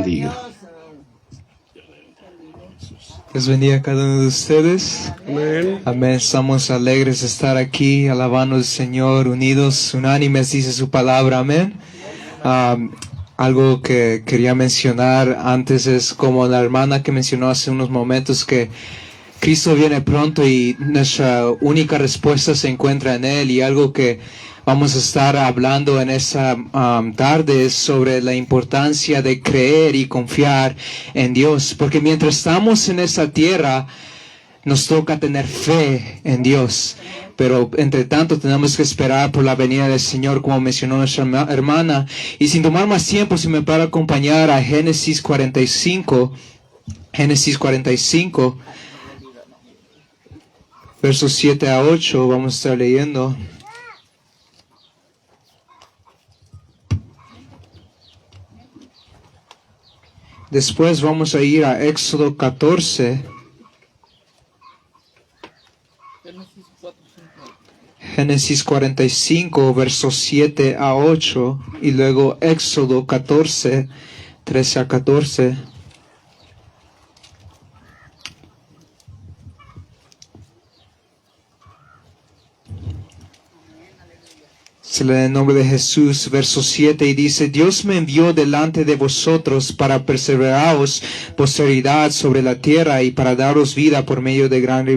bendiga. Dios bendiga a cada uno de ustedes. Amén. Amén. Estamos alegres de estar aquí alabando al Señor, unidos, unánimes, dice su palabra. Amén. Algo que quería mencionar antes es como la hermana que mencionó hace unos momentos, que Cristo viene pronto y nuestra única respuesta se encuentra en Él. Y algo que vamos a estar hablando en esta tarde es sobre la importancia de creer y confiar en Dios. Porque mientras estamos en esta tierra, nos toca tener fe en Dios. Pero entre tanto tenemos que esperar por la venida del Señor, como mencionó nuestra hermana. Y sin tomar más tiempo, si me para acompañar a Génesis 45. Génesis 45. Versos 7 a 8, vamos a estar leyendo. Después vamos a ir a Éxodo 14. Génesis 45, versos 7 a 8. Y luego Éxodo 14, 13 a 14. Se lee en el nombre de Jesús, verso 7, y dice: Dios me envió delante de vosotros para perseveraros posteridad sobre la tierra y para daros vida por medio de gran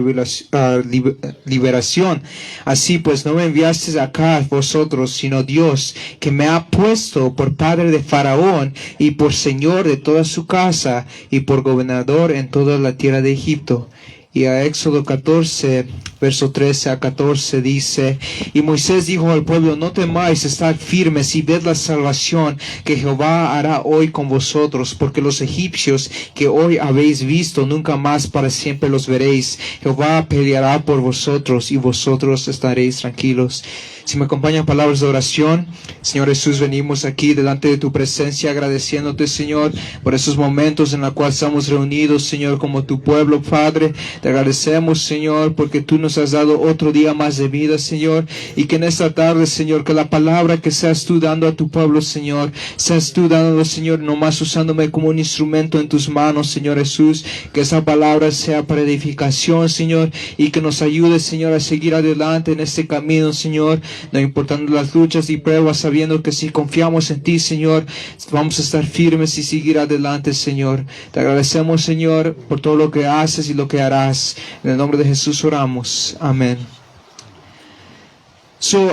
liberación. Así pues, no me enviasteis acá vosotros, sino Dios, que me ha puesto por padre de Faraón y por señor de toda su casa y por gobernador en toda la tierra de Egipto. Y a Éxodo 14, verso 13 a 14 dice: Y Moisés dijo al pueblo: No temáis, estad firmes y ved la salvación que Jehová hará hoy con vosotros, porque los egipcios que hoy habéis visto, nunca más para siempre los veréis. Jehová peleará por vosotros y vosotros estaréis tranquilos. Si me acompañan palabras de oración. Señor Jesús, venimos aquí delante de tu presencia agradeciéndote, Señor, por esos momentos en los cuales estamos reunidos, Señor, como tu pueblo, Padre. Te agradecemos, Señor, porque tú nos has dado otro día más de vida, Señor, y que en esta tarde, Señor, que la palabra que seas tú dando a tu pueblo, Señor, seas tú dándolo, Señor, nomás usándome como un instrumento en tus manos, Señor Jesús, que esa palabra sea para edificación, Señor, y que nos ayude, Señor, a seguir adelante en este camino, Señor, no importando las luchas y pruebas, sabiendo que si confiamos en ti, Señor, vamos a estar firmes y seguir adelante, Señor. Te agradecemos, Señor, por todo lo que haces y lo que harás. En el nombre de Jesús oramos. Amén.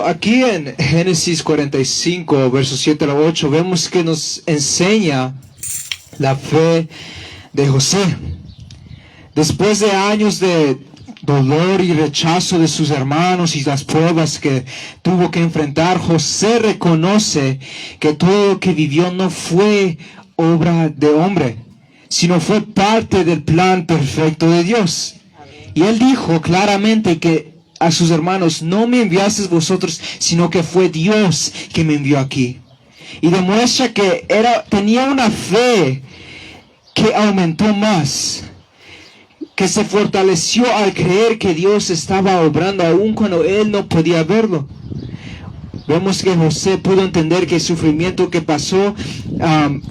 Aquí en Génesis 45, versos 7 a 8, vemos que nos enseña la fe de José. Después de años de dolor y rechazo de sus hermanos y las pruebas que tuvo que enfrentar, José reconoce que todo lo que vivió no fue obra de hombre, sino fue parte del plan perfecto de Dios. Y él dijo claramente que a sus hermanos: no me enviasteis vosotros, sino que fue Dios que me envió aquí. Y demuestra que tenía una fe que aumentó más, que se fortaleció al creer que Dios estaba obrando aún cuando él no podía verlo. Vemos que José pudo entender que el sufrimiento que pasó,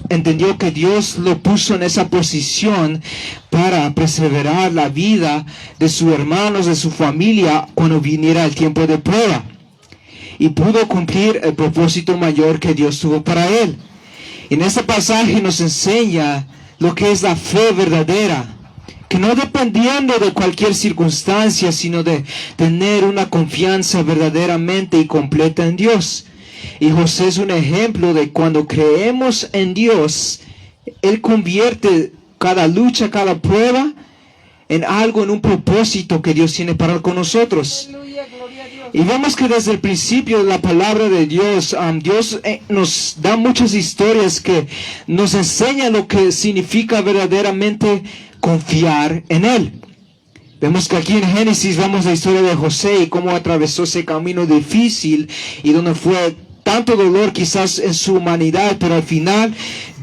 entendió que Dios lo puso en esa posición para preservar la vida de sus hermanos, de su familia, cuando viniera el tiempo de prueba. Y pudo cumplir el propósito mayor que Dios tuvo para él. En este pasaje nos enseña lo que es la fe verdadera, que no dependiendo de cualquier circunstancia, sino de tener una confianza verdaderamente y completa en Dios. Y José es un ejemplo de cuando creemos en Dios, Él convierte cada lucha, cada prueba en algo, en un propósito que Dios tiene para con nosotros. Y vemos que desde el principio de la palabra de Dios, Dios nos da muchas historias que nos enseñan lo que significa verdaderamente confiar en Él. Vemos que aquí en Génesis vemos la historia de José y cómo atravesó ese camino difícil y donde fue tanto dolor quizás en su humanidad, pero al final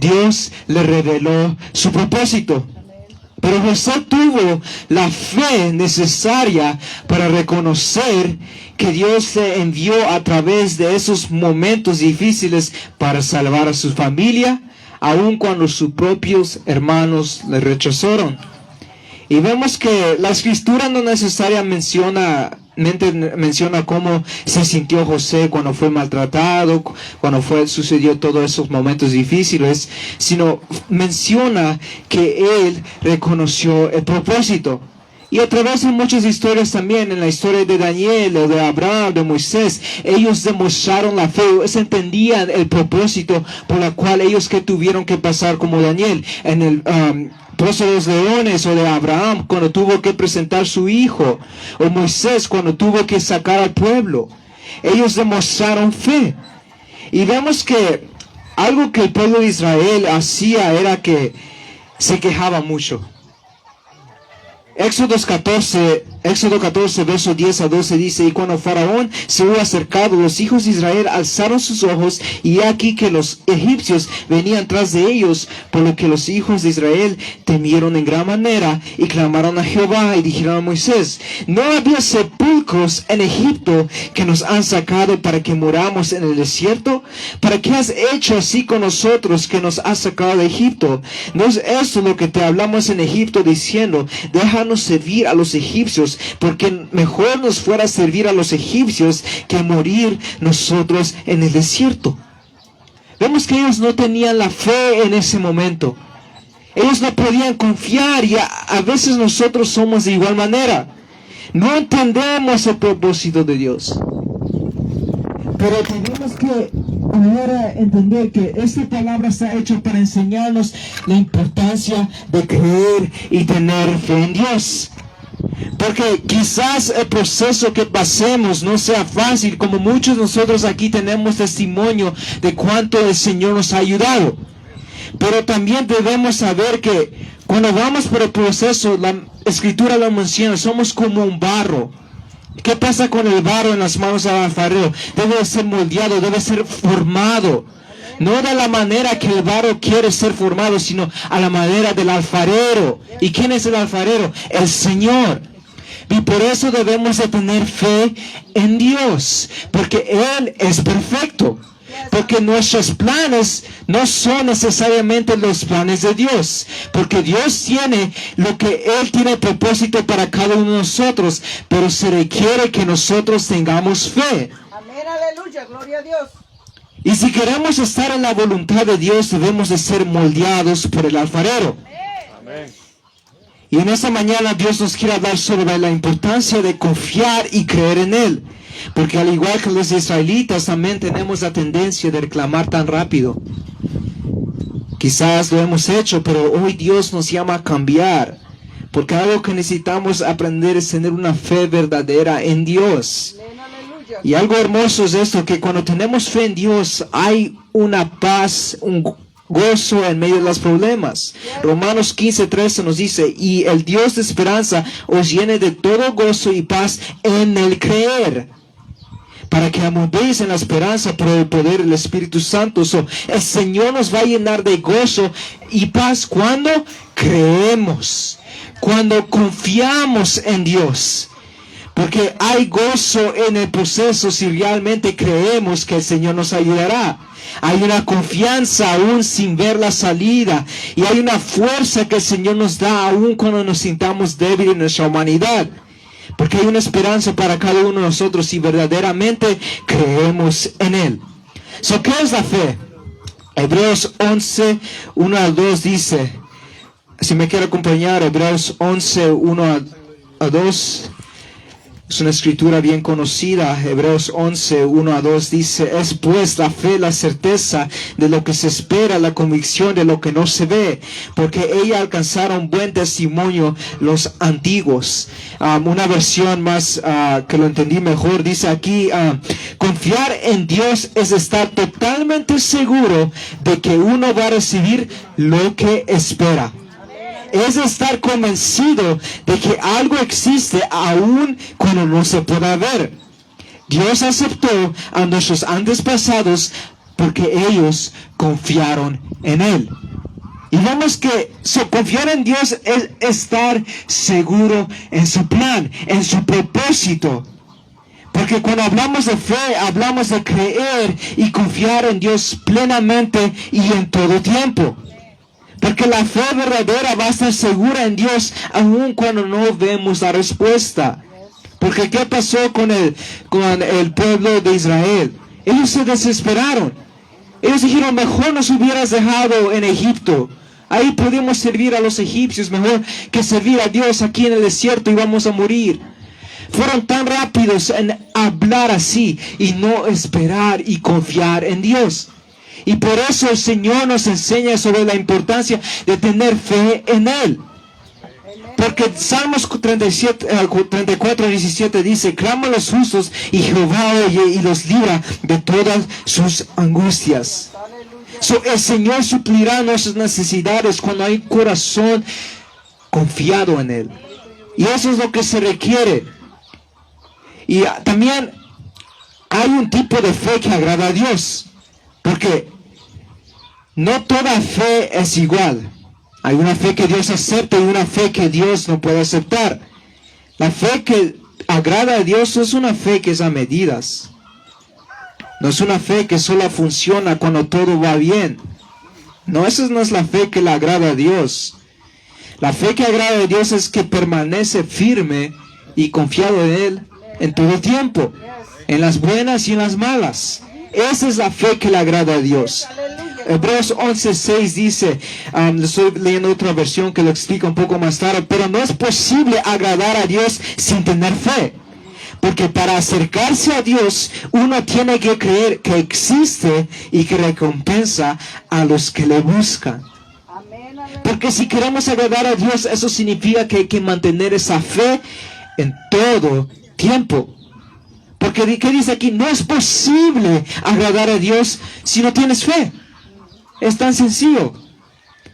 Dios le reveló su propósito. Pero José tuvo la fe necesaria para reconocer que Dios le envió a través de esos momentos difíciles para salvar a su familia, aun cuando sus propios hermanos le rechazaron. Y vemos que la escritura no necesariamente menciona cómo se sintió José cuando fue maltratado, cuando sucedió todos esos momentos difíciles, sino menciona que él reconoció el propósito. Y a través de muchas historias también, en la historia de Daniel, o de Abraham, de Moisés, ellos demostraron la fe, ellos entendían el propósito por el cual ellos que tuvieron que pasar, como Daniel, en el Pozo de los Leones, o de Abraham, cuando tuvo que presentar su hijo, o Moisés, cuando tuvo que sacar al pueblo. Ellos demostraron fe. Y vemos que algo que el pueblo de Israel hacía era que se quejaba mucho. Éxodo 14, versos 10 a 12 dice: y cuando Faraón se hubo acercado, los hijos de Israel alzaron sus ojos, y he aquí que los egipcios venían tras de ellos, por lo que los hijos de Israel temieron en gran manera, y clamaron a Jehová, y dijeron a Moisés: ¿no había sepulcros en Egipto que nos han sacado para que moramos en el desierto? ¿Para qué has hecho así con nosotros, que nos has sacado de Egipto? ¿No es esto lo que te hablamos en Egipto, diciendo: déjanos servir a los egipcios, porque mejor nos fuera servir a los egipcios que morir nosotros en el desierto? Vemos que ellos no tenían la fe en ese momento. Ellos no podían confiar, y a veces nosotros somos de igual manera. No entendemos el propósito de Dios. Pero tenemos que ahora entender que esta palabra está hecha para enseñarnos la importancia de creer y tener fe en Dios. Porque quizás el proceso que pasemos no sea fácil, como muchos de nosotros aquí tenemos testimonio de cuánto el Señor nos ha ayudado. Pero también debemos saber que cuando vamos por el proceso, la Escritura lo menciona, somos como un barro. ¿Qué pasa con el barro en las manos del alfarero? Debe ser moldeado, debe ser formado. No de la manera que el barro quiere ser formado, sino a la manera del alfarero. ¿Y quién es el alfarero? El Señor. Y por eso debemos de tener fe en Dios, porque Él es perfecto. Porque nuestros planes no son necesariamente los planes de Dios. Porque Dios tiene lo que Él tiene propósito para cada uno de nosotros. Pero se requiere que nosotros tengamos fe. Amén, aleluya, gloria a Dios. Y si queremos estar en la voluntad de Dios, debemos de ser moldeados por el alfarero. Amén. Y en esta mañana Dios nos quiere hablar sobre la importancia de confiar y creer en Él. Porque al igual que los israelitas, también tenemos la tendencia de reclamar tan rápido. Quizás lo hemos hecho, pero hoy Dios nos llama a cambiar. Porque algo que necesitamos aprender es tener una fe verdadera en Dios. Y algo hermoso es esto, que cuando tenemos fe en Dios, hay una paz, un gozo en medio de los problemas. Romanos 15:13 nos dice: y el Dios de esperanza os llene de todo gozo y paz en el creer, para que abundéis en la esperanza por el poder del Espíritu Santo. El Señor nos va a llenar de gozo y paz cuando creemos, cuando confiamos en Dios. Porque hay gozo en el proceso si realmente creemos que el Señor nos ayudará. Hay una confianza aún sin ver la salida. Y hay una fuerza que el Señor nos da aún cuando nos sintamos débiles en nuestra humanidad. Porque hay una esperanza para cada uno de nosotros si verdaderamente creemos en Él. ¿Qué es la fe? Hebreos 11, 1 al 2 dice, si me quiere acompañar, Hebreos 11, 1 a 2. Es una escritura bien conocida. Hebreos 11, 1 a 2 dice: es pues la fe la certeza de lo que se espera, la convicción de lo que no se ve, porque ella alcanzaron buen testimonio los antiguos. Una versión más que lo entendí mejor dice aquí: confiar en Dios es estar totalmente seguro de que uno va a recibir lo que espera. Es estar convencido de que algo existe aún cuando no se pueda ver. Dios aceptó a nuestros antepasados porque ellos confiaron en Él. Y vemos que confiar en Dios es estar seguro en su plan, en su propósito. Porque cuando hablamos de fe, hablamos de creer y confiar en Dios plenamente y en todo tiempo. Porque la fe verdadera va a estar segura en Dios aun cuando no vemos la respuesta. Porque ¿qué pasó con el pueblo de Israel? Ellos se desesperaron. Ellos dijeron, mejor nos hubieras dejado en Egipto. Ahí pudimos servir a los egipcios mejor que servir a Dios aquí en el desierto y vamos a morir. Fueron tan rápidos en hablar así y no esperar y confiar en Dios. Y por eso el Señor nos enseña sobre la importancia de tener fe en Él. Porque Salmos 34, 17 dice, claman los justos y Jehová oye y los libra de todas sus angustias. El Señor suplirá nuestras necesidades cuando hay corazón confiado en Él. Y eso es lo que se requiere. Y también hay un tipo de fe que agrada a Dios. Porque no toda fe es igual. Hay una fe que Dios acepta y una fe que Dios no puede aceptar. La fe que agrada a Dios es una fe que es a medidas. No es una fe que solo funciona cuando todo va bien. No, esa no es la fe que le agrada a Dios. La fe que agrada a Dios es que permanece firme y confiado en Él en todo tiempo, en las buenas y en las malas. Esa es la fe que le agrada a Dios. Hebreos 11:6 dice, estoy leyendo otra versión que lo explica un poco más tarde, pero no es posible agradar a Dios sin tener fe. Porque para acercarse a Dios, uno tiene que creer que existe y que recompensa a los que le buscan. Porque si queremos agradar a Dios, eso significa que hay que mantener esa fe en todo tiempo. Porque ¿qué dice aquí? No es posible agradar a Dios si no tienes fe. Es tan sencillo.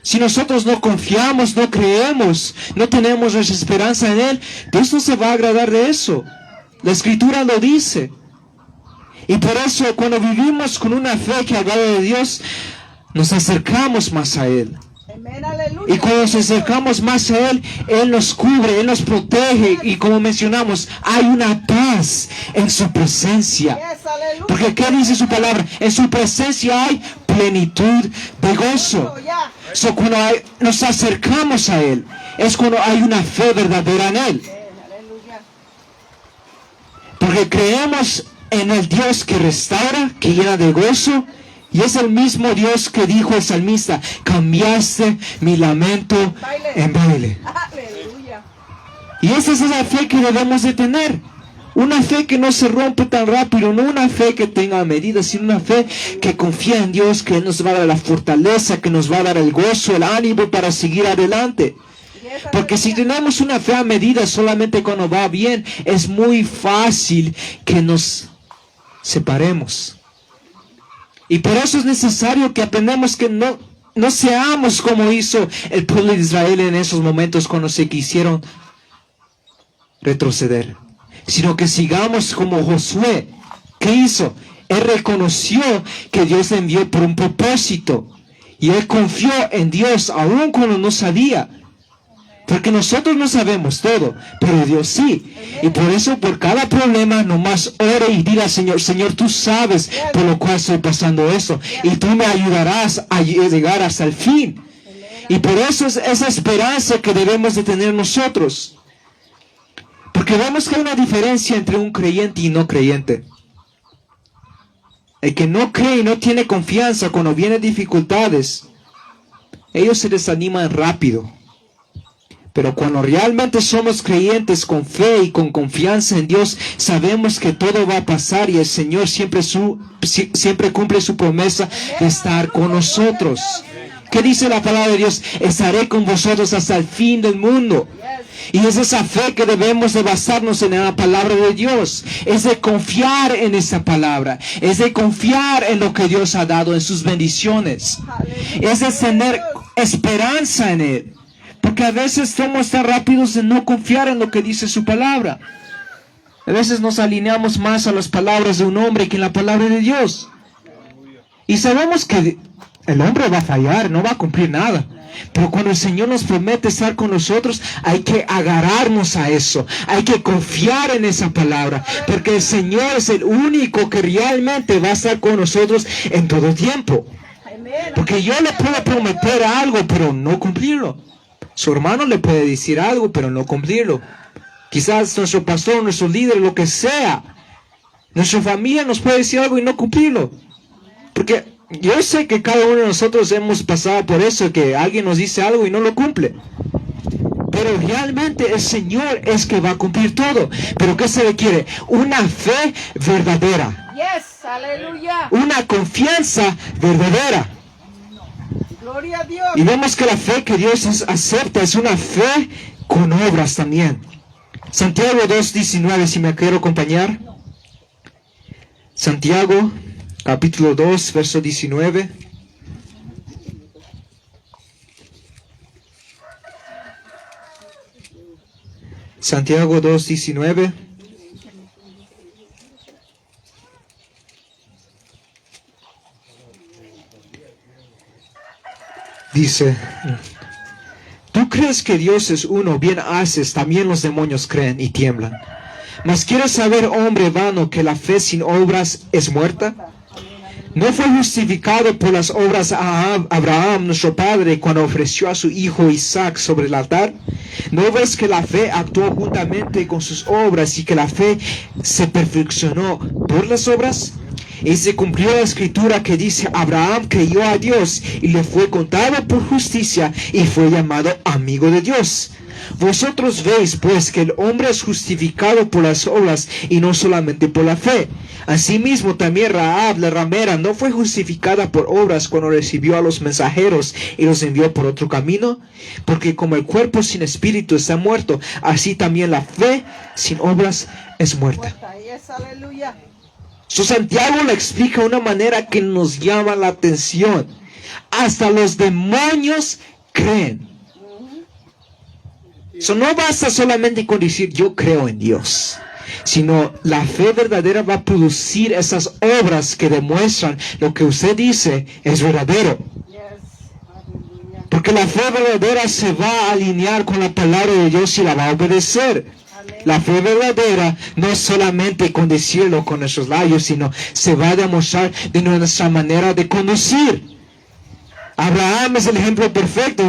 Si nosotros no confiamos, no creemos, no tenemos esa esperanza en Él, Dios no se va a agradar de eso. La Escritura lo dice. Y por eso cuando vivimos con una fe que agrada a Dios, nos acercamos más a Él. Y cuando nos acercamos más a Él, Él nos cubre, Él nos protege. Y como mencionamos, hay una paz en su presencia. Porque ¿qué dice su palabra? En su presencia hay plenitud de gozo. Cuando nos acercamos a Él, es cuando hay una fe verdadera en Él. Porque creemos en el Dios que restaura, que llena de gozo. Y es el mismo Dios que dijo el salmista, cambiaste mi lamento en baile. Y esa es la fe que debemos de tener. Una fe que no se rompe tan rápido, no una fe que tenga medidas, sino una fe que confía en Dios, que Él nos va a dar la fortaleza, que nos va a dar el gozo, el ánimo para seguir adelante. Porque si tenemos una fe a medida solamente cuando va bien, es muy fácil que nos separemos. Y por eso es necesario que aprendamos que no seamos como hizo el pueblo de Israel en esos momentos cuando se quisieron retroceder. Sino que sigamos como Josué. ¿Qué hizo? Él reconoció que Dios le envió por un propósito. Y él confió en Dios aun cuando no sabía. Porque nosotros no sabemos todo, pero Dios sí. Y por eso, por cada problema, nomás ore y diga, Señor, tú sabes por lo cual estoy pasando eso. Y tú me ayudarás a llegar hasta el fin. Y por eso es esa esperanza que debemos de tener nosotros. Porque vemos que hay una diferencia entre un creyente y no creyente. El que no cree y no tiene confianza cuando vienen dificultades, ellos se desaniman rápido. Pero cuando realmente somos creyentes con fe y con confianza en Dios, sabemos que todo va a pasar y el Señor siempre cumple su promesa de estar con nosotros. ¿Qué dice la palabra de Dios? Estaré con vosotros hasta el fin del mundo. Y es esa fe que debemos de basarnos en la palabra de Dios. Es de confiar en esa palabra. Es de confiar en lo que Dios ha dado, en sus bendiciones. Es de tener esperanza en Él. Porque a veces somos tan rápidos de no confiar en lo que dice su palabra. A veces nos alineamos más a las palabras de un hombre que en la palabra de Dios. Y sabemos que el hombre va a fallar, no va a cumplir nada. Pero cuando el Señor nos promete estar con nosotros, hay que agarrarnos a eso. Hay que confiar en esa palabra. Porque el Señor es el único que realmente va a estar con nosotros en todo tiempo. Porque yo le puedo prometer algo, pero no cumplirlo. Su hermano le puede decir algo, pero no cumplirlo. Quizás nuestro pastor, nuestro líder, lo que sea. Nuestra familia nos puede decir algo y no cumplirlo. Porque yo sé que cada uno de nosotros hemos pasado por eso, que alguien nos dice algo y no lo cumple. Pero realmente el Señor es que va a cumplir todo. Pero ¿qué se requiere? Una fe verdadera. Yes, aleluya. Una confianza verdadera. Gloria a Dios. Y vemos que la fe que Dios acepta es una fe con obras también. Santiago 2:19, si me quiero acompañar. Santiago, capítulo 2, verso 19. Santiago 2:19. Dice: ¿tú crees que Dios es uno? Bien haces, también los demonios creen y tiemblan. Mas ¿quieres saber, hombre vano, que la fe sin obras es muerta? ¿No fue justificado por las obras a Abraham, nuestro padre, cuando ofreció a su hijo Isaac sobre el altar? ¿No ves que la fe actuó juntamente con sus obras y que la fe se perfeccionó por las obras? Y se cumplió la escritura que dice: Abraham creyó a Dios y le fue contado por justicia y fue llamado amigo de Dios. Vosotros veis pues que el hombre es justificado por las obras y no solamente por la fe. Asimismo también Rahab la ramera no fue justificada por obras cuando recibió a los mensajeros y los envió por otro camino. Porque como el cuerpo sin espíritu está muerto, así también la fe sin obras es muerta. Yes, aleluya. Santiago lo explica de una manera que nos llama la atención. Hasta los demonios creen. No basta solamente con decir yo creo en Dios, sino la fe verdadera va a producir esas obras que demuestran lo que usted dice es verdadero. Porque la fe verdadera se va a alinear con la palabra de Dios y la va a obedecer. La fe verdadera no es solamente con decirlo con nuestros labios, sino se va a demostrar de nuestra manera de conducir. Abraham es el ejemplo perfecto.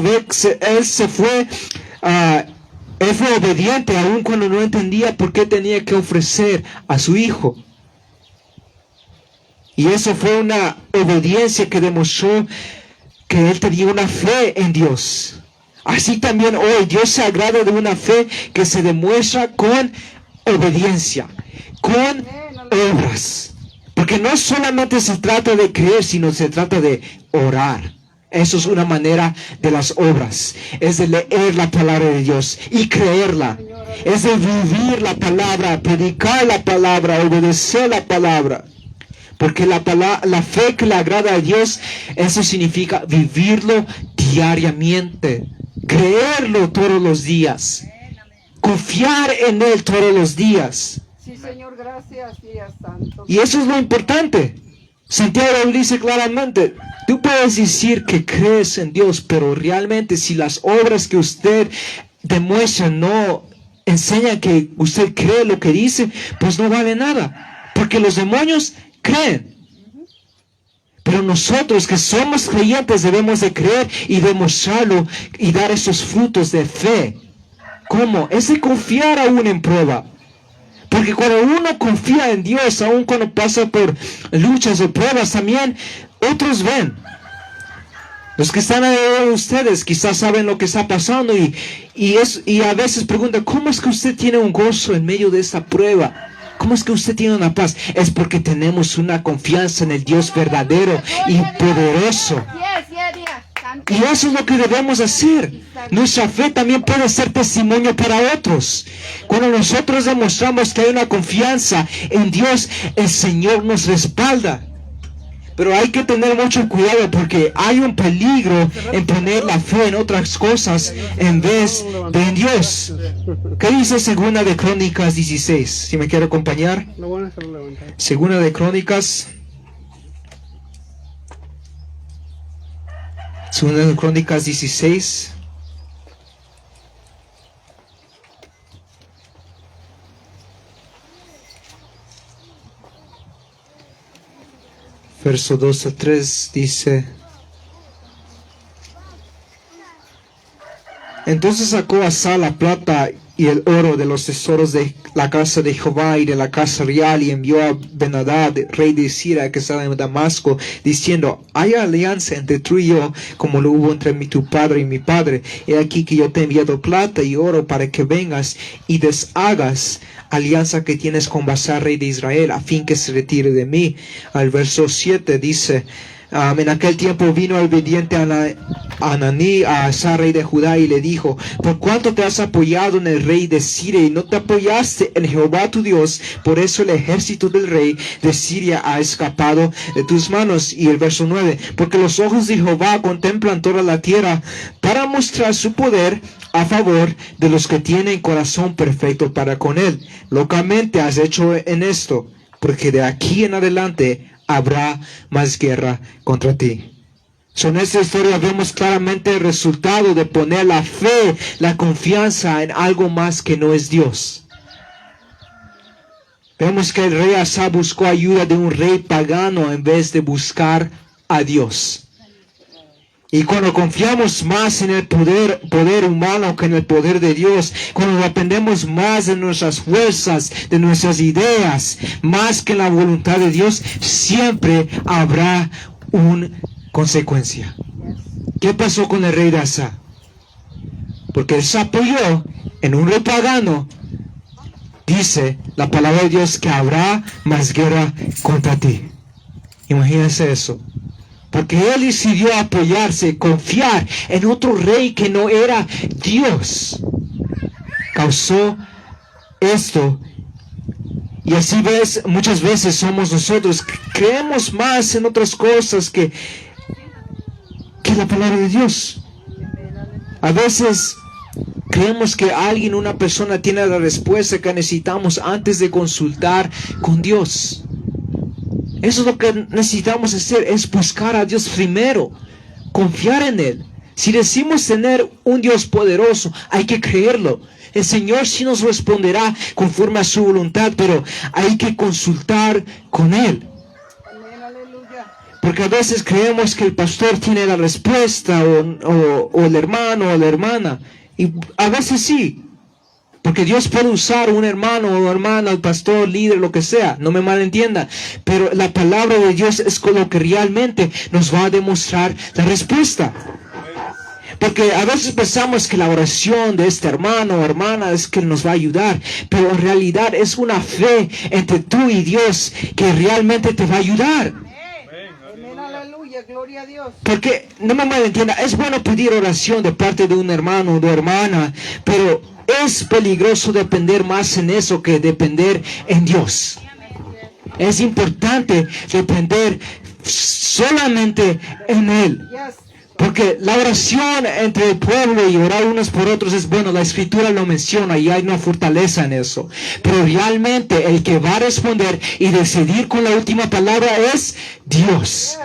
Él fue obediente aun cuando no entendía por qué tenía que ofrecer a su hijo. Y eso fue una obediencia que demostró que él tenía una fe en Dios. Así también hoy Dios se agrada de una fe que se demuestra con obediencia, con obras. Porque no solamente se trata de creer, sino se trata de orar. Eso es una manera de las obras. Es de leer la palabra de Dios y creerla. Es de vivir la palabra, predicar la palabra, obedecer la palabra. Porque la fe que le agrada a Dios, eso significa vivirlo diariamente. Creerlo todos los días. Confiar en Él todos los días. Sí, Señor, gracias, Dios Santo. Y eso es lo importante. Santiago dice claramente, tú puedes decir que crees en Dios, pero realmente si las obras que usted demuestra no enseñan que usted cree lo que dice, pues no vale nada. Porque los demonios creen. Pero nosotros que somos creyentes debemos de creer y demostrarlo y dar esos frutos de fe. ¿Cómo? Es de confiar aún en prueba. Porque cuando uno confía en Dios, aun cuando pasa por luchas o pruebas, también otros ven. Los que están ahí ustedes quizás saben lo que está pasando y a veces preguntan, ¿cómo es que usted tiene un gozo en medio de esta prueba? ¿Cómo es que usted tiene una paz? Es porque tenemos una confianza en el Dios verdadero y poderoso. Y eso es lo que debemos hacer. Nuestra fe también puede ser testimonio para otros. Cuando nosotros demostramos que hay una confianza en Dios, el Señor nos respalda. Pero hay que tener mucho cuidado porque hay un peligro en poner la fe en otras cosas en vez de en Dios. ¿Qué dice Segunda de Crónicas 16? Si me quiere acompañar. Segunda de Crónicas Segunda de Crónicas 16. Verso 2 a 3 dice: Entonces sacó Asa la plata y el oro de los tesoros de la casa de Jehová y de la casa real, y envió a Ben-Hadad, rey de Siria, que estaba en Damasco, diciendo: Hay alianza entre tú y yo, como lo hubo entre tu padre y mi padre. He aquí que yo te he enviado plata y oro para que vengas y deshagas alianza que tienes con Baasa, rey de Israel, a fin que se retire de mí. Al verso 7 dice: en aquel tiempo vino el obediente Ananí a Asa, rey de Judá, y le dijo: ¿Por cuánto te has apoyado en el rey de Siria y no te apoyaste en Jehová tu Dios? Por eso el ejército del rey de Siria ha escapado de tus manos. Y el verso 9: Porque los ojos de Jehová contemplan toda la tierra para mostrar su poder a favor de los que tienen corazón perfecto para con él. Locamente has hecho en esto, porque de aquí en adelante habrá más guerra contra ti. En esta historia vemos claramente el resultado de poner la fe, la confianza en algo más que no es Dios. Vemos que el rey Asa buscó ayuda de un rey pagano en vez de buscar a Dios. Y cuando confiamos más en el poder humano que en el poder de Dios, cuando dependemos más de nuestras fuerzas, de nuestras ideas, más que en la voluntad de Dios, siempre habrá una consecuencia. ¿Qué pasó con el rey de Asa? Porque él se apoyó en un rey pagano. Dice la palabra de Dios que habrá más guerra contra ti. Imagínense eso. Porque él decidió apoyarse, confiar en otro rey que no era Dios. Causó esto. Y así muchas veces somos nosotros. Creemos más en otras cosas que la palabra de Dios. A veces creemos que alguien, una persona, tiene la respuesta que necesitamos antes de consultar con Dios. Eso es lo que necesitamos hacer, es buscar a Dios primero, confiar en Él. Si decimos tener un Dios poderoso, hay que creerlo. El Señor sí nos responderá conforme a su voluntad, pero hay que consultar con Él. Porque a veces creemos que el pastor tiene la respuesta, o el hermano o la hermana, y a veces sí. Porque Dios puede usar un hermano o hermana, el pastor, líder, lo que sea, no me malentienda. Pero la palabra de Dios es con lo que realmente nos va a demostrar la respuesta. Porque a veces pensamos que la oración de este hermano o hermana es que nos va a ayudar. Pero en realidad es una fe entre tú y Dios que realmente te va a ayudar. Amén, aleluya, gloria a Dios. Porque, no me malentienda, es bueno pedir oración de parte de un hermano o de hermana, pero es peligroso depender más en eso que depender en Dios. Es importante depender solamente en Él. Porque la oración entre el pueblo y orar unos por otros es bueno, la escritura lo menciona y hay una fortaleza en eso. Pero realmente el que va a responder y decidir con la última palabra es Dios.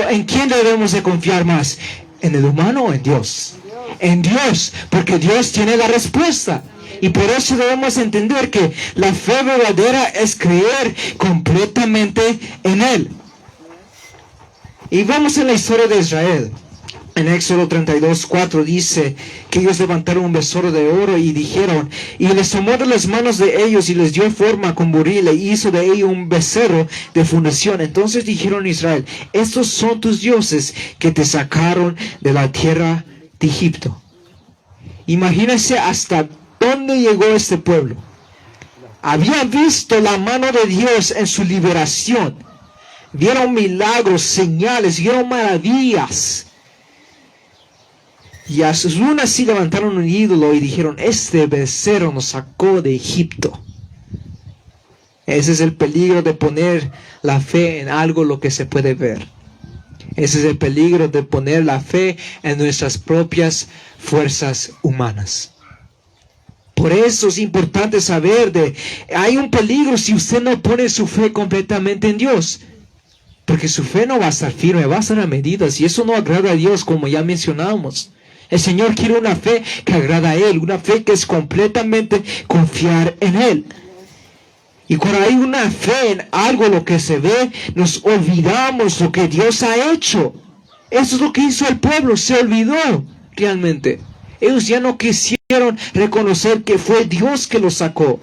¿En quién debemos de confiar más? ¿En el humano o en Dios? En Dios, porque Dios tiene la respuesta. Y por eso debemos entender que la fe verdadera es creer completamente en Él. Y vamos en la historia de Israel. En Éxodo 32:4 dice que ellos levantaron un becerro de oro y dijeron, y les tomó de las manos de ellos y les dio forma con buril e hizo de ello un becerro de fundación. Entonces dijeron a Israel: estos son tus dioses que te sacaron de la tierra de Egipto. Imagínense hasta dónde llegó este pueblo. Habían visto la mano de Dios en su liberación. Vieron milagros, señales, vieron maravillas. Y aún así levantaron un ídolo y dijeron: este becerro nos sacó de Egipto. Ese es el peligro de poner la fe en algo lo que se puede ver. Ese es el peligro de poner la fe en nuestras propias fuerzas humanas. Por eso es importante saber hay un peligro si usted no pone su fe completamente en Dios. Porque su fe no va a estar firme, va a estar a medidas. Y eso no agrada a Dios, como ya mencionamos. El Señor quiere una fe que agrada a Él. Una fe que es completamente confiar en Él. Y cuando hay una fe en algo, lo que se ve, nos olvidamos lo que Dios ha hecho. Eso es lo que hizo el pueblo, se olvidó realmente. Ellos ya no quisieron reconocer que fue Dios que los sacó.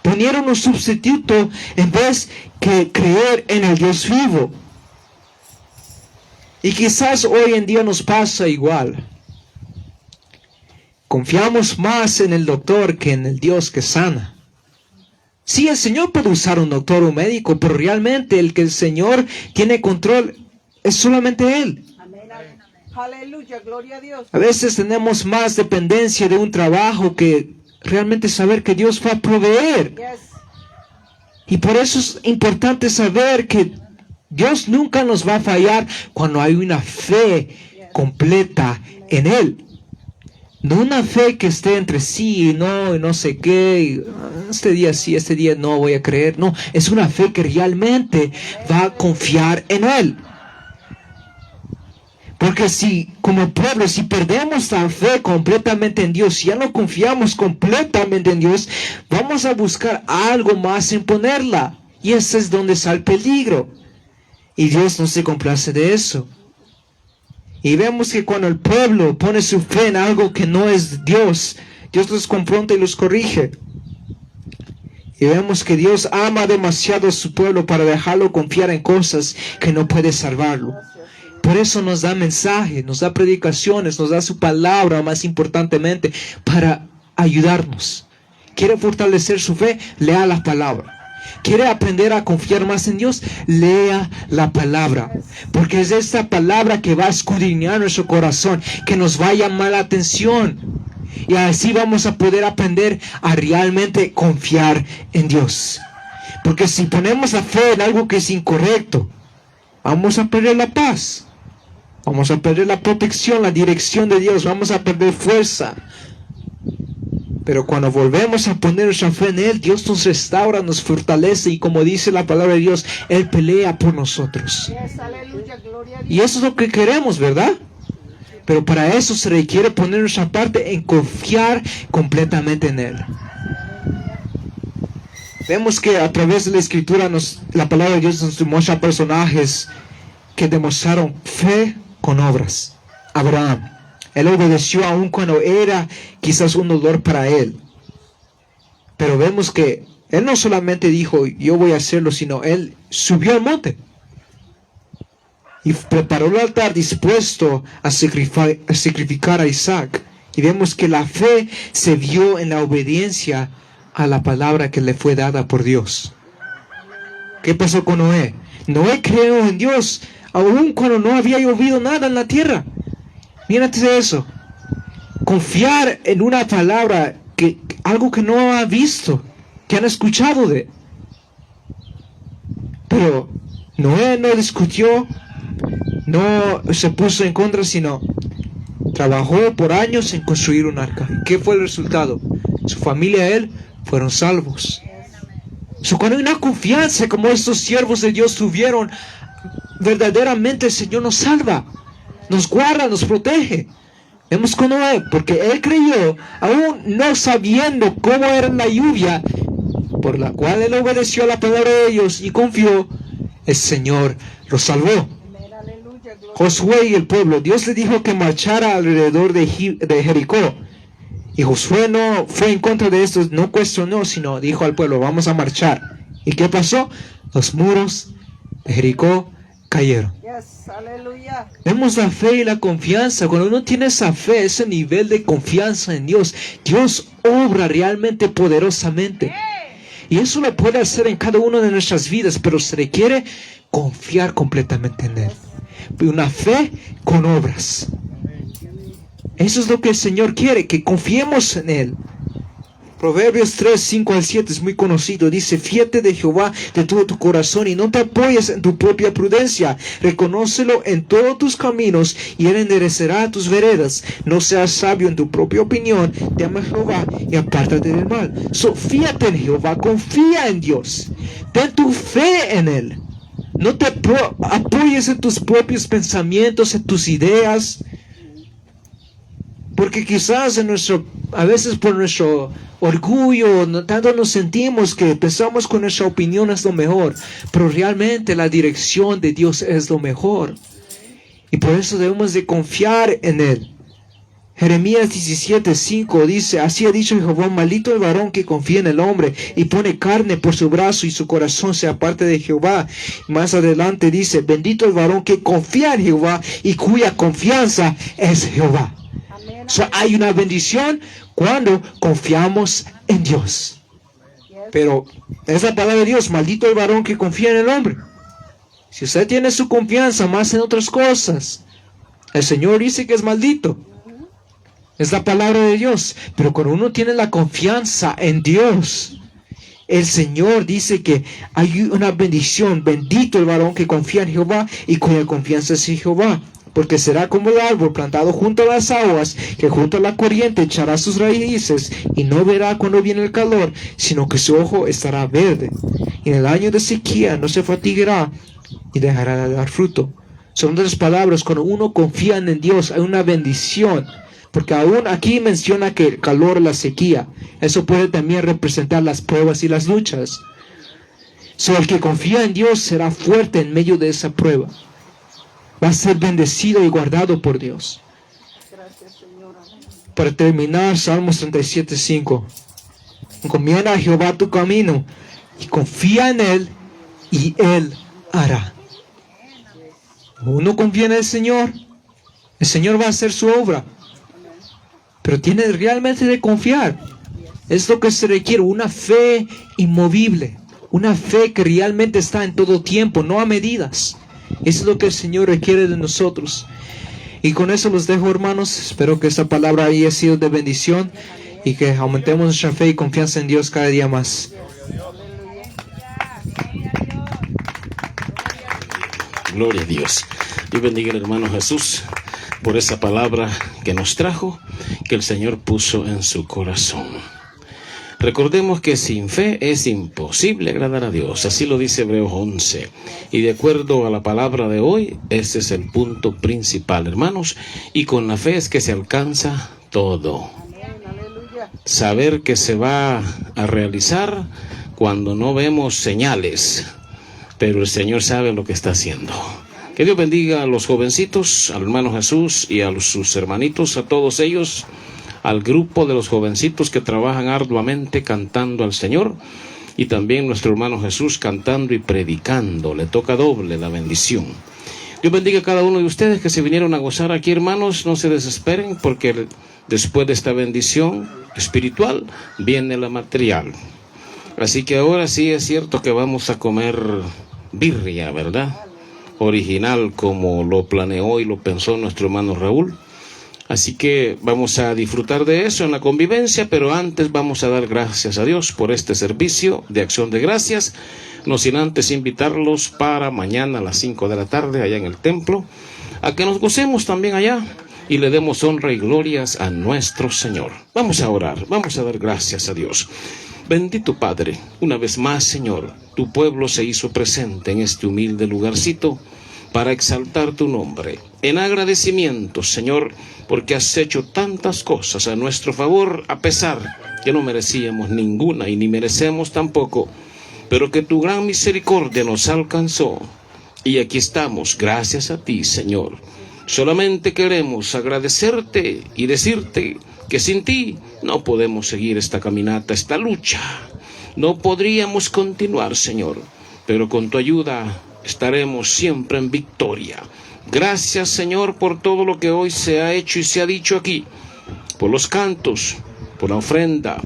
Ponieron un sustituto en vez que creer en el Dios vivo. Y quizás hoy en día nos pasa igual. Confiamos más en el doctor que en el Dios que sana. Sí, el Señor puede usar un doctor o un médico, pero realmente el que el Señor tiene control es solamente Él. Amén. Aleluya, gloria a Dios. A veces tenemos más dependencia de un trabajo que realmente saber que Dios va a proveer. Yes. Y por eso es importante saber que Dios nunca nos va a fallar cuando hay una fe completa en Él. No una fe que esté entre sí y no sé qué, y, este día sí, este día no voy a creer. No, es una fe que realmente va a confiar en Él. Porque si como pueblo, si perdemos la fe completamente en Dios, si ya no confiamos completamente en Dios, vamos a buscar algo más en ponerla. Y ese es donde está el peligro. Y Dios no se complace de eso. Y vemos que cuando el pueblo pone su fe en algo que no es Dios, Dios los confronta y los corrige. Y vemos que Dios ama demasiado a su pueblo para dejarlo confiar en cosas que no puede salvarlo. Por eso nos da mensajes, nos da predicaciones, nos da su palabra, más importantemente, para ayudarnos. ¿Quiere fortalecer su fe? Lea la palabra. ¿Quiere aprender a confiar más en Dios? Lea la palabra. Porque es esta palabra que va a escudriñar nuestro corazón, que nos va a llamar la atención. Y así vamos a poder aprender a realmente confiar en Dios. Porque si ponemos la fe en algo que es incorrecto, vamos a perder la paz. Vamos a perder la protección, la dirección de Dios. Vamos a perder fuerza. Pero cuando volvemos a poner nuestra fe en Él, Dios nos restaura, nos fortalece. Y como dice la palabra de Dios, Él pelea por nosotros. Yes, aleluya, gloria a Dios. Y eso es lo que queremos, ¿verdad? Pero para eso se requiere poner nuestra parte en confiar completamente en Él. Vemos que a través de la Escritura, la palabra de Dios nos muestra personajes que demostraron fe con obras. Abraham. Él obedeció aun cuando era quizás un dolor para él. Pero vemos que él no solamente dijo, yo voy a hacerlo, sino él subió al monte. Y preparó el altar dispuesto a sacrificar a Isaac. Y vemos que la fe se vio en la obediencia a la palabra que le fue dada por Dios. ¿Qué pasó con Noé? Noé creyó en Dios, aun cuando no había llovido nada en la tierra. Mírate eso. Confiar en una palabra, algo que no ha visto, que han escuchado de. Pero Noé no discutió, no se puso en contra, sino trabajó por años en construir un arca. ¿Qué fue el resultado? Su familia y él fueron salvos. Cuando hay una confianza como estos siervos de Dios tuvieron, verdaderamente el Señor nos salva, nos guarda, nos protege. Vemos con Noé, porque él creyó, aún no sabiendo cómo era la lluvia, por la cual él obedeció a la palabra de Dios y confió, el Señor lo salvó. Josué y el pueblo, Dios le dijo que marchara alrededor de Jericó. Y Josué no fue en contra de esto, no cuestionó, sino dijo al pueblo, vamos a marchar. ¿Y qué pasó? Los muros de Jericó cayeron. Yes, aleluya. Vemos la fe y la confianza. Cuando uno tiene esa fe, ese nivel de confianza en Dios, Dios obra realmente poderosamente. Y eso lo puede hacer en cada una de nuestras vidas, pero se requiere confiar completamente en Él. Una fe con obras. Eso es lo que el Señor quiere, que confiemos en Él. Proverbios 3, 5 al 7 es muy conocido. Dice, fíate de Jehová de todo tu corazón y no te apoyes en tu propia prudencia. Reconócelo en todos tus caminos y Él enderecerá tus veredas. No seas sabio en tu propia opinión. Teme a Jehová y apártate del mal. Fíate en Jehová, confía en Dios. Ten tu fe en Él. No te apoyes en tus propios pensamientos, en tus ideas. Porque quizás a veces por nuestro orgullo, tanto nos sentimos que pensamos que nuestra opinión es lo mejor. Pero realmente la dirección de Dios es lo mejor. Y por eso debemos de confiar en Él. Jeremías 17:5 dice: así ha dicho Jehová, maldito el varón que confía en el hombre y pone carne por su brazo y su corazón se aparte de Jehová. Más adelante dice: bendito el varón que confía en Jehová y cuya confianza es Jehová. Amén. Hay una bendición cuando confiamos en Dios. Pero es la palabra de Dios: maldito el varón que confía en el hombre. Si usted tiene su confianza más en otras cosas, el Señor dice que es maldito. Es la palabra de Dios. Pero cuando uno tiene la confianza en Dios, el Señor dice que hay una bendición. Bendito el varón que confía en Jehová y cuya confianza es en Jehová. Porque será como el árbol plantado junto a las aguas, que junto a la corriente echará sus raíces, y no verá cuando viene el calor, sino que su ojo estará verde. Y en el año de sequía no se fatigará, y dejará de dar fruto. Son otras palabras, cuando uno confía en Dios, hay una bendición. Porque aún aquí menciona que el calor, la sequía, eso puede también representar las pruebas y las luchas. El que confía en Dios será fuerte en medio de esa prueba. Va a ser bendecido y guardado por Dios. Gracias, Señor. Para terminar, Salmos 37:5. Encomienda a Jehová tu camino y confía en Él y Él hará. Uno confía en el Señor va a hacer su obra. Pero tiene realmente de confiar. Es lo que se requiere, una fe inmovible. Una fe que realmente está en todo tiempo, no a medidas. Eso es lo que el Señor requiere de nosotros. Y con eso los dejo, hermanos. Espero que esta palabra haya sido de bendición y que aumentemos nuestra fe y confianza en Dios cada día más. Gloria a Dios. Dios bendiga al hermano Jesús por esa palabra que nos trajo, que el Señor puso en su corazón. Recordemos que sin fe es imposible agradar a Dios. Así lo dice Hebreos 11. Y de acuerdo a la palabra de hoy, ese es el punto principal, hermanos. Y con la fe es que se alcanza todo. Saber que se va a realizar cuando no vemos señales. Pero el Señor sabe lo que está haciendo. Que Dios bendiga a los jovencitos, al hermano Jesús y a sus hermanitos, a todos ellos, al grupo de los jovencitos que trabajan arduamente cantando al Señor, y también nuestro hermano Jesús cantando y predicando. Le toca doble la bendición. Dios bendiga a cada uno de ustedes que se vinieron a gozar aquí, hermanos. No se desesperen, porque después de esta bendición espiritual viene la material. Así que ahora sí es cierto que vamos a comer birria, ¿verdad? Original, como lo planeó y lo pensó nuestro hermano Raúl. Así que vamos a disfrutar de eso en la convivencia, pero antes vamos a dar gracias a Dios por este servicio de acción de gracias, no sin antes invitarlos para mañana a las 5 de la tarde allá en el templo, a que nos gocemos también allá y le demos honra y glorias a nuestro Señor. Vamos a orar, vamos a dar gracias a Dios. Bendito Padre, una vez más, Señor, tu pueblo se hizo presente en este humilde lugarcito para exaltar tu nombre. En agradecimiento, Señor, porque has hecho tantas cosas a nuestro favor, a pesar que no merecíamos ninguna y ni merecemos tampoco, pero que tu gran misericordia nos alcanzó. Y aquí estamos, gracias a ti, Señor. Solamente queremos agradecerte y decirte que sin ti no podemos seguir esta caminata, esta lucha. No podríamos continuar, Señor, pero con tu ayuda estaremos siempre en victoria. Gracias, Señor, por todo lo que hoy se ha hecho y se ha dicho aquí, por los cantos, por la ofrenda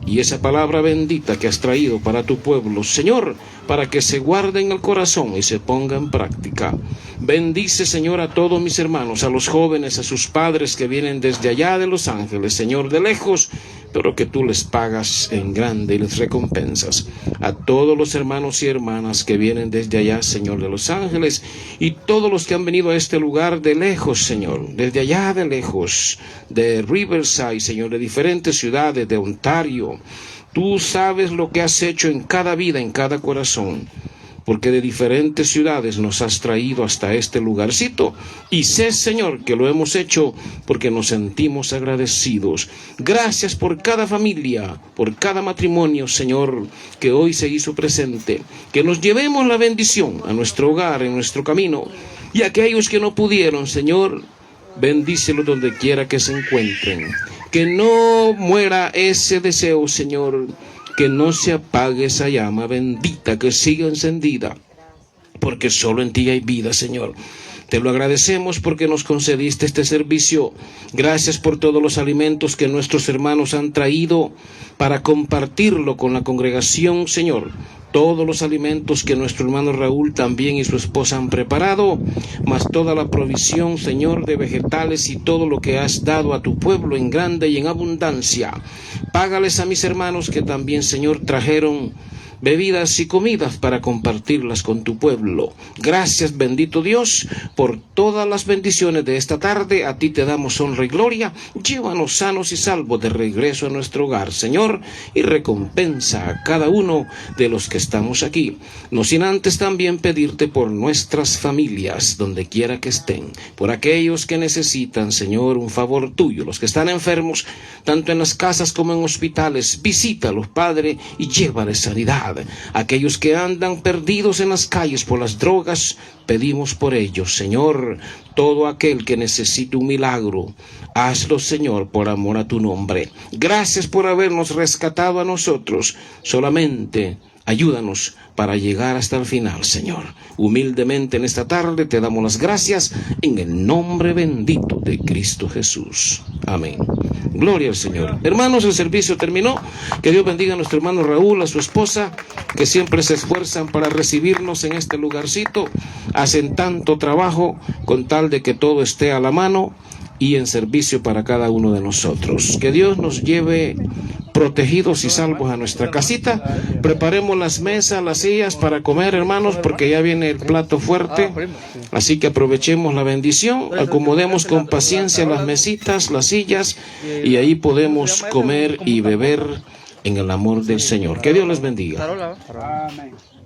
y esa palabra bendita que has traído para tu pueblo, Señor, para que se guarde en el corazón y se ponga en práctica. Bendice, Señor, a todos mis hermanos, a los jóvenes, a sus padres que vienen desde allá de Los Ángeles, Señor, de lejos, pero que tú les pagas en grande y les recompensas. A todos los hermanos y hermanas que vienen desde allá, Señor, de Los Ángeles, y todos los que han venido a este lugar de lejos, Señor, desde allá de lejos, de Riverside, Señor, de diferentes ciudades, de Ontario. Tú sabes lo que has hecho en cada vida, en cada corazón. porque de diferentes ciudades nos has traído hasta este lugarcito. Y sé, Señor, que lo hemos hecho porque nos sentimos agradecidos. Gracias por cada familia, por cada matrimonio, Señor, que hoy se hizo presente. Que nos llevemos la bendición a nuestro hogar, en nuestro camino. Y aquellos que no pudieron, Señor, bendícelos donde quiera que se encuentren. Que no muera ese deseo, Señor, que no se apague esa llama bendita, que siga encendida, porque solo en ti hay vida, Señor. Te lo agradecemos porque nos concediste este servicio. Gracias por todos los alimentos que nuestros hermanos han traído para compartirlo con la congregación, Señor. Todos los alimentos que nuestro hermano Raúl también y su esposa han preparado, más toda la provisión, Señor, de vegetales y todo lo que has dado a tu pueblo en grande y en abundancia. Págales a mis hermanos que también, Señor, trajeron bebidas y comidas para compartirlas con tu pueblo. Gracias, bendito Dios, por todas las bendiciones de esta tarde. A ti te damos honra y gloria. Llévanos sanos y salvos de regreso a nuestro hogar, Señor, y recompensa a cada uno de los que estamos aquí. No sin antes también pedirte por nuestras familias, donde quiera que estén, por aquellos que necesitan, Señor, un favor tuyo, los que están enfermos, tanto en las casas como en hospitales. Visítalos, Padre, y llévales sanidad. Aquellos que andan perdidos en las calles por las drogas, pedimos por ellos, Señor. Todo aquel que necesite un milagro, hazlo, Señor, por amor a tu nombre. Gracias por habernos rescatado a nosotros. Solamente ayúdanos para llegar hasta el final, Señor. Humildemente en esta tarde te damos las gracias en el nombre bendito de Cristo Jesús. Amén. Gloria al Señor. Hermanos, el servicio terminó. Que Dios bendiga a nuestro hermano Raúl, a su esposa, que siempre se esfuerzan para recibirnos en este lugarcito. Hacen tanto trabajo con tal de que todo esté a la mano y en servicio para cada uno de nosotros. Que Dios nos lleve protegidos y salvos a nuestra casita. Preparemos las mesas, las sillas para comer, hermanos, porque ya viene el plato fuerte. Así que aprovechemos la bendición, acomodemos con paciencia las mesitas, las sillas, y ahí podemos comer y beber en el amor del Señor. Que Dios les bendiga. Amén.